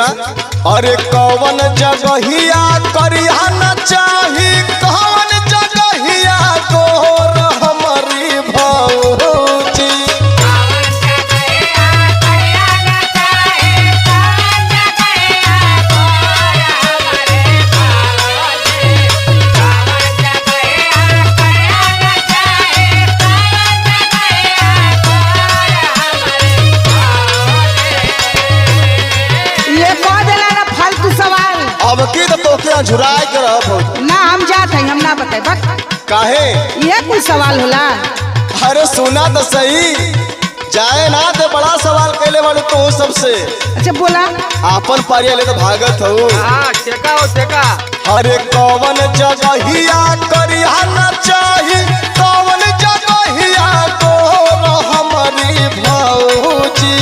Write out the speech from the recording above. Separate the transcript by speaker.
Speaker 1: अरे कौन जगहिया करिया न चाही कौन जगहिया गोर हमारी भौजी। अब की तो क्या झुराए के रह
Speaker 2: ना हम जात है हम ना बताए बक
Speaker 1: काहे
Speaker 2: ये कोई सवाल होला।
Speaker 1: अरे सुना तो सही जाए ना तो बड़ा सवाल कैले वाले तो सबसे।
Speaker 2: अच्छा बोला
Speaker 1: आपन पारिया ले तो भागत हो। अरे कौन जगहिया करिया न चाही कौन जगहिया गोर हमारी भौजी।